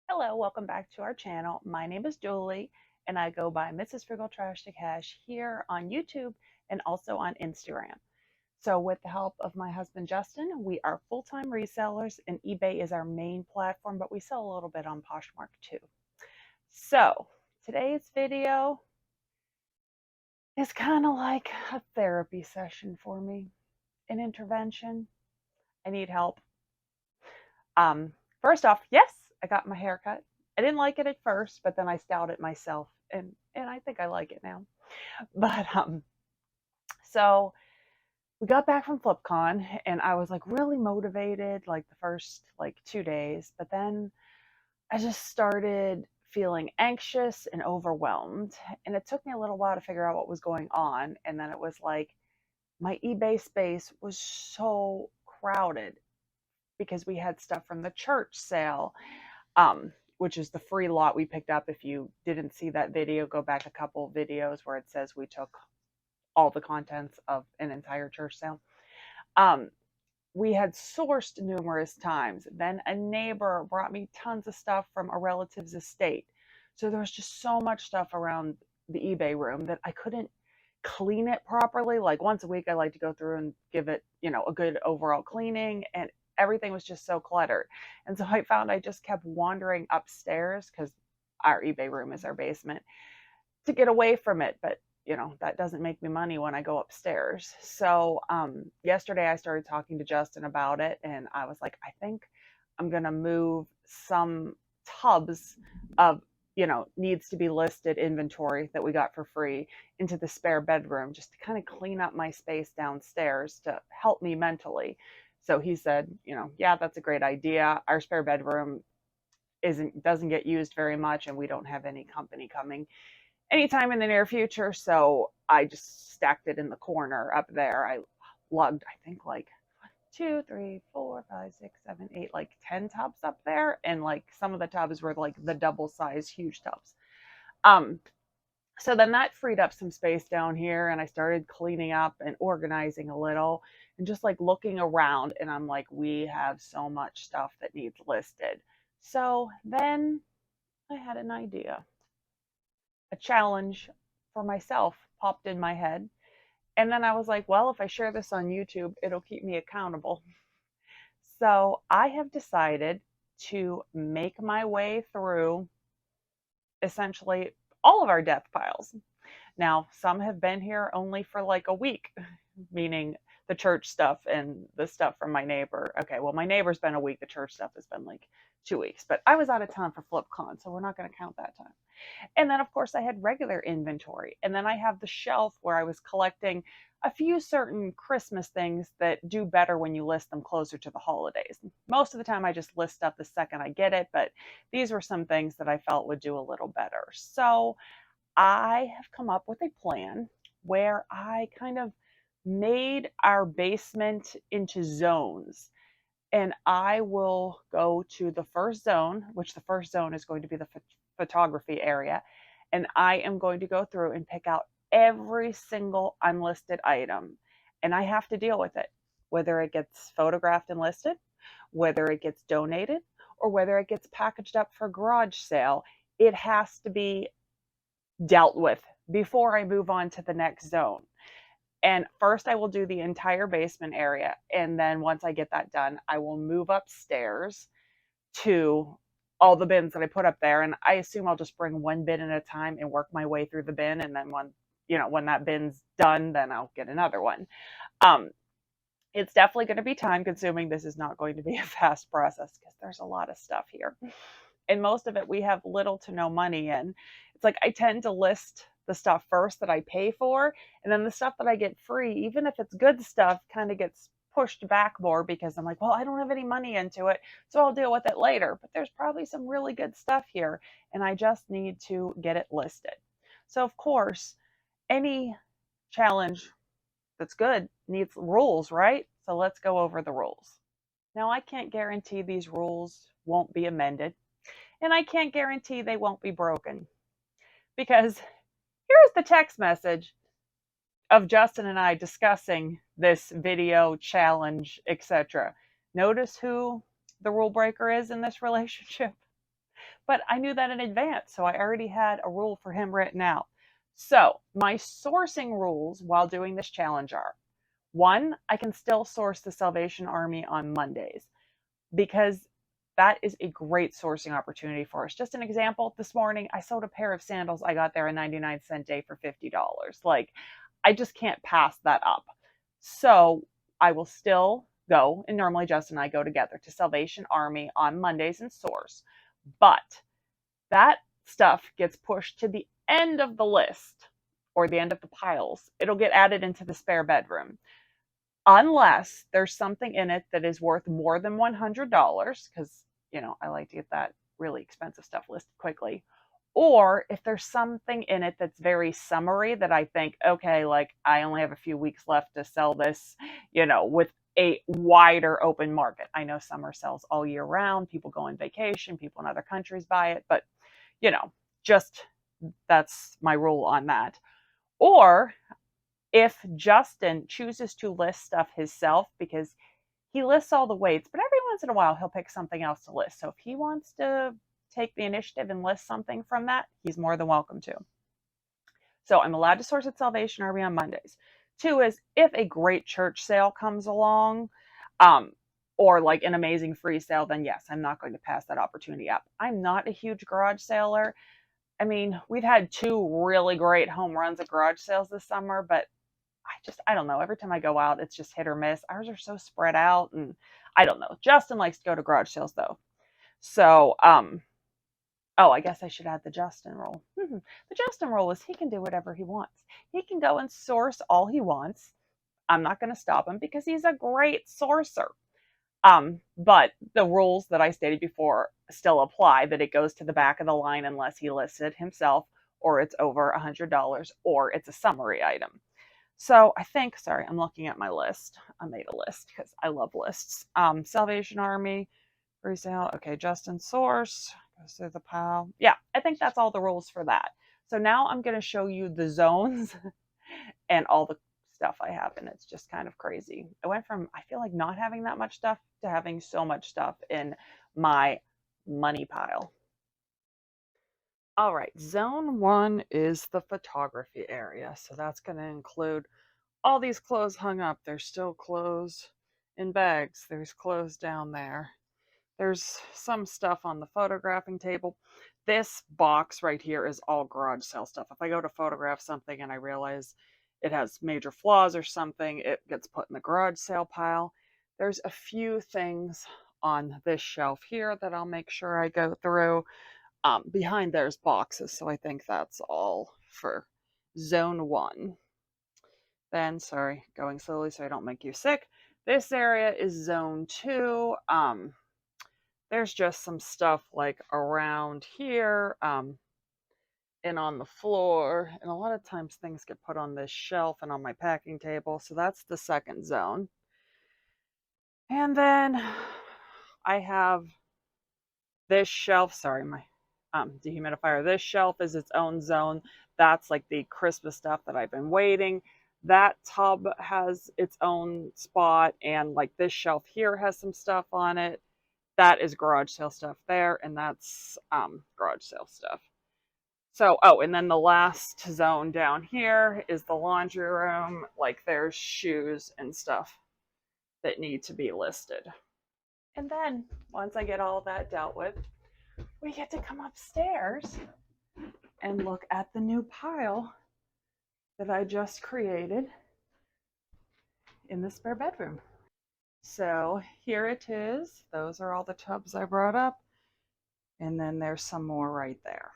Hello, welcome back to our channel. My name is Julie and I go by Mrs. Frugal Trash to Cash here on YouTube and also on Instagram. So with the help of my husband Justin, we are full-time resellers and eBay is our main platform, but we sell a little bit on Poshmark too. So today's video is kind of like a therapy session for me, an intervention. I need help. First off, yes, I got my hair cut. I didn't like it at first, but then I styled it myself, and I think I like it now. But so we got back from FlipCon, and I was like really motivated, like the first like 2 days, but then I just started feeling anxious and overwhelmed, and it took me a little while to figure out what was going on. And then it was like my eBay space was so crowded because we had stuff from the church sale, which is the free lot we picked up. If you didn't see that video, go back a couple videos where it says we took all the contents of an entire church sale. We had sourced numerous times. Then a neighbor brought me tons of stuff from a relative's estate. So there was just so much stuff around the eBay room that I couldn't clean it properly. Like once a week, I like to go through and give it, a good overall cleaning, and everything was just so cluttered. And so I found I just kept wandering upstairs because our eBay room is our basement to get away from it. But that doesn't make me money when I go upstairs. So yesterday I started talking to Justin about it, and I was like, I think I'm gonna move some tubs of needs to be listed inventory that we got for free into the spare bedroom, just to kind of clean up my space downstairs to help me mentally. So he said, yeah, that's a great idea. Our spare bedroom doesn't get used very much, and we don't have any company coming anytime in the near future. So I just stacked it in the corner up there. I lugged, I think, like 2, 3, 4, 5, 6, 7, 8, like 10 tubs up there. And like some of the tubs were like the double size huge tubs. So then that freed up some space down here, and I started cleaning up and organizing a little and just like looking around. And I'm like, we have so much stuff that needs listed. So then I had an idea. A challenge for myself popped in my head. And then I was like, well, if I share this on YouTube, it'll keep me accountable. So I have decided to make my way through essentially all of our death piles. Now, some have been here only for like a week, meaning the church stuff and the stuff from my neighbor. Okay, well, my neighbor's been a week. The church stuff has been like 2 weeks, but I was out of town for FlipCon, so we're not going to count that time. And then, of course, I had regular inventory. And then I have the shelf where I was collecting a few certain Christmas things that do better when you list them closer to the holidays. Most of the time, I just list stuff the second I get it, but these were some things that I felt would do a little better. So I have come up with a plan where I kind of made our basement into zones. And I will go to the first zone, which the first zone is going to be the photography area. And I am going to go through and pick out every single unlisted item. And I have to deal with it, whether it gets photographed and listed, whether it gets donated, or whether it gets packaged up for garage sale. It has to be dealt with before I move on to the next zone. And first I will do the entire basement area. And then once I get that done, I will move upstairs to all the bins that I put up there. And I assume I'll just bring one bin at a time and work my way through the bin. And then when that bin's done, then I'll get another one. It's definitely going to be time consuming. This is not going to be a fast process because there's a lot of stuff here. And most of it we have little to no money in. It's like I tend to list the stuff first that I pay for, and then the stuff that I get free, even if it's good stuff, kind of gets pushed back more because I'm like, well, I don't have any money into it, so I'll deal with it later. But there's probably some really good stuff here, and I just need to get it listed. So of course, any challenge that's good needs rules, right? So let's go over the rules. Now, I can't guarantee these rules won't be amended, and I can't guarantee they won't be broken, because here's the text message of Justin and I discussing this video challenge, etc. Notice who the rule breaker is in this relationship? But I knew that in advance, so I already had a rule for him written out. So my sourcing rules while doing this challenge are: one, I can still source the Salvation Army on Mondays because that is a great sourcing opportunity for us. Just an example, this morning I sold a pair of sandals I got there a 99-cent day for $50. Like, I just can't pass that up. So I will still go, and normally Justin and I go together to Salvation Army on Mondays and source. But that stuff gets pushed to the end of the list or the end of the piles. It'll get added into the spare bedroom unless there's something in it that is worth more than $100, because, I like to get that really expensive stuff listed quickly. Or if there's something in it that's very summery that I think, okay, like I only have a few weeks left to sell this, with a wider open market. I know summer sells all year round. People go on vacation, people in other countries buy it, but just that's my rule on that. Or if Justin chooses to list stuff himself, because he lists all the weights, but every once in a while he'll pick something else to list. So if he wants to take the initiative and list something from that, he's more than welcome to. So I'm allowed to source at Salvation Army on Mondays. Two is if a great church sale comes along, or like an amazing free sale, then yes, I'm not going to pass that opportunity up. I'm not a huge garage saler. I mean, we've had two really great home runs at garage sales this summer, but I don't know. Every time I go out, it's just hit or miss. Ours are so spread out, and I don't know. Justin likes to go to garage sales though. So, oh, I guess I should add the Justin rule. The Justin rule is he can do whatever he wants. He can go and source all he wants. I'm not going to stop him because he's a great sourcer. But the rules that I stated before still apply, that it goes to the back of the line unless he lists it himself, or it's over $100, or it's a summary item. So I think, sorry, I'm looking at my list. I made a list because I love lists. Salvation Army, resale. Okay, Justin source, goes through the pile. Yeah, I think that's all the rules for that. So now I'm going to show you the zones and all the stuff I have, and it's just kind of crazy. I went from, I feel like not having that much stuff to having so much stuff in my money pile. All right, zone 1 is the photography area. So that's going to include all these clothes hung up. There's still clothes in bags. There's clothes down there. There's some stuff on the photographing table. This box right here is all garage sale stuff. If I go to photograph something and I realize it has major flaws or something, it gets put in the garage sale pile. There's a few things on this shelf here that I'll make sure I go through. Behind there's boxes, so I think that's all for zone 1. Then, sorry, going slowly so I don't make you sick. This area is zone 2. There's just some stuff like around here, and on the floor. And a lot of times things get put on this shelf and on my packing table. So that's the second zone. And then I have this shelf. Sorry, my dehumidifier. This shelf is its own zone. That's like the Christmas stuff that I've been waiting. That tub has its own spot, and like this shelf here has some stuff on it. That is garage sale stuff there, and that's garage sale stuff. So, oh, and then the last zone down here is the laundry room. Like there's shoes and stuff that need to be listed. And then once I get all that dealt with, we get to come upstairs and look at the new pile that I just created in the spare bedroom. So here it is. Those are all the tubs I brought up. And then there's some more right there.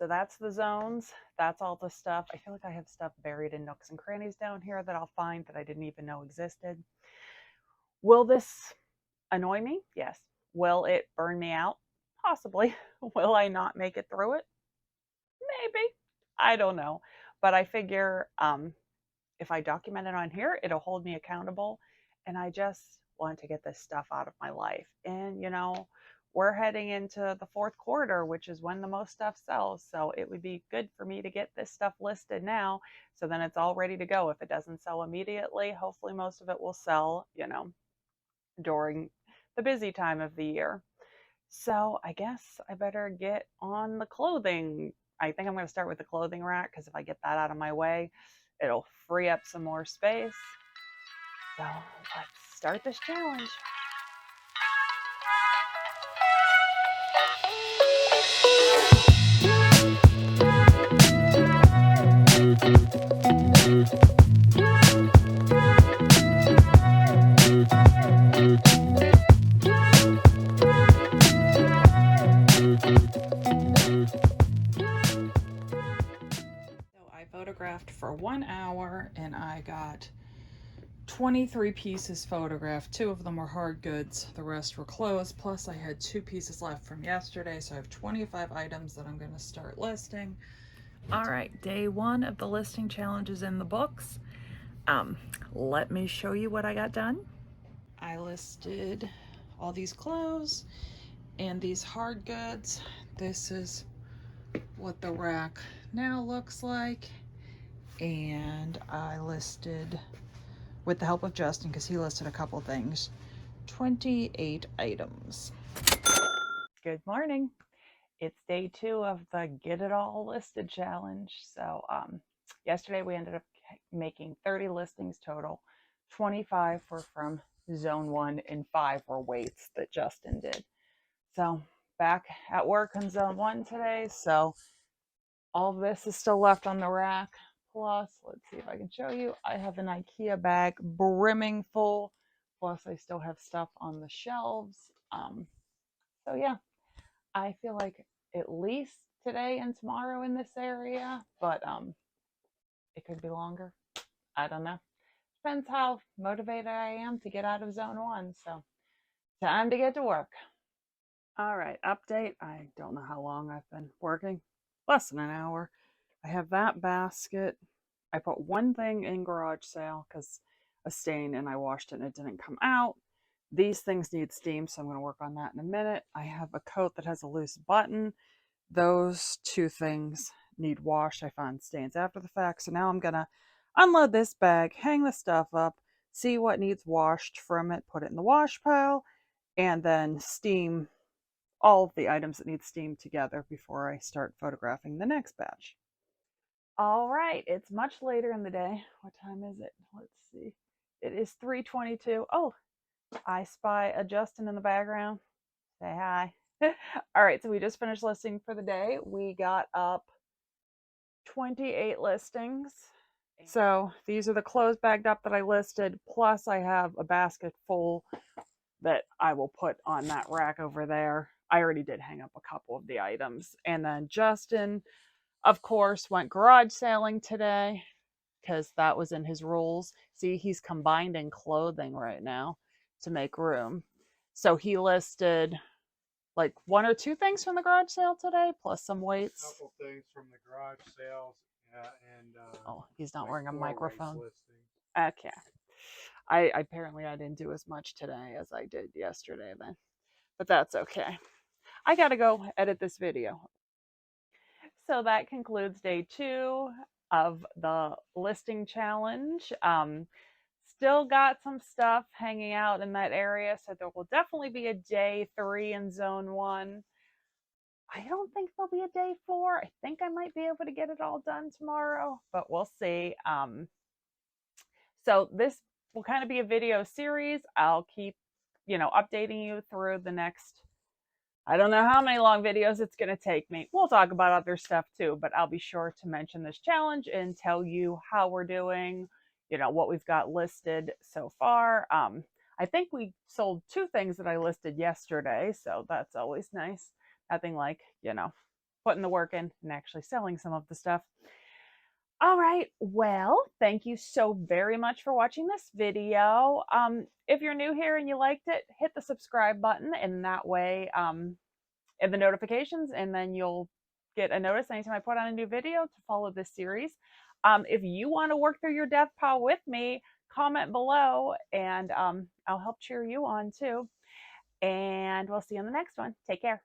So that's the zones. That's all the stuff. I feel like I have stuff buried in nooks and crannies down here that I'll find that I didn't even know existed. Will this annoy me? Yes. Will it burn me out? Possibly. Will I not make it through it? Maybe. I don't know. But I figure if I document it on here, it'll hold me accountable. And I just want to get this stuff out of my life. And, we're heading into the fourth quarter, which is when the most stuff sells. So it would be good for me to get this stuff listed now. So then it's all ready to go. If it doesn't sell immediately, hopefully most of it will sell, during the busy time of the year. So I guess I better get on the clothing. I think I'm going to start with the clothing rack because if I get that out of my way, it'll free up some more space. So let's start this challenge. I photographed for 1 hour and I got 23 pieces photographed. 2 of them were hard goods, the rest were clothes, plus I had 2 pieces left from yesterday, so I have 25 items that I'm going to start listing. All right, day 1 of the listing challenge is in the books. Let me show you what I got done. I listed all these clothes and these hard goods. This is what the rack now looks like, and I listed, with the help of Justin because he listed a couple things, 28 items. Good morning. It's day 2 of the Get It All Listed challenge. So yesterday we ended up making 30 listings total. 25 were from zone 1 and 5 were weights that Justin did. So back at work on zone 1 today. So all of this is still left on the rack. Plus, let's see if I can show you. I have an IKEA bag brimming full. Plus, I still have stuff on the shelves. So yeah, I feel like at least today and tomorrow in this area, but it could be longer. I don't know. Depends how motivated I am to get out of zone 1. So time to get to work. All right, update. I don't know how long I've been working. Less than an hour. I have that basket. I put one thing in garage sale because a stain, and I washed it and it didn't come out. These things need steam, so I'm going to work on that in a minute. I have a coat that has a loose button. Those 2 things need washed. I found stains after the fact, so now I'm going to unload this bag, hang the stuff up, see what needs washed from it, put it in the wash pile, and then steam all of the items that need steam together before I start photographing the next batch. All right, it's much later in the day. What time is it? Let's see. It is 3:22. Oh, I spy a Justin in the background. Say hi. All right, so we just finished listing for the day. We got up 28 listings. So these are the clothes bagged up that I listed, plus I have a basket full that I will put on that rack over there. I already did hang up a couple of the items. And then Justin, of course, went garage sailing today because that was in his rules. See, he's combining clothing right now to make room. So he listed like 1 or 2 things from the garage sale today, plus some weights. A couple things from the garage sales, and oh, he's not like wearing a microphone. Okay. I apparently I didn't do as much today as I did yesterday then, but that's okay. I gotta go edit this video. So that concludes day 2 of the listing challenge. Still got some stuff hanging out in that area, so there will definitely be a day 3 in zone 1. I don't think there'll be a day 4. I think I might be able to get it all done tomorrow, but we'll see. So this will kind of be a video series. I'll keep, updating you through the next, I don't know how many long videos it's going to take me. We'll talk about other stuff too, but I'll be sure to mention this challenge and tell you how we're doing, what we've got listed so far. I think we sold 2 things that I listed yesterday, so that's always nice. Nothing like, putting the work in and actually selling some of the stuff. All right, well, thank you so very much for watching this video. If you're new here and you liked it, hit the subscribe button, and that way, in the notifications, and then you'll get a notice anytime I put on a new video to follow this series. If you want to work through your dev pile with me, comment below, and I'll help cheer you on too. And we'll see you on the next one. Take care.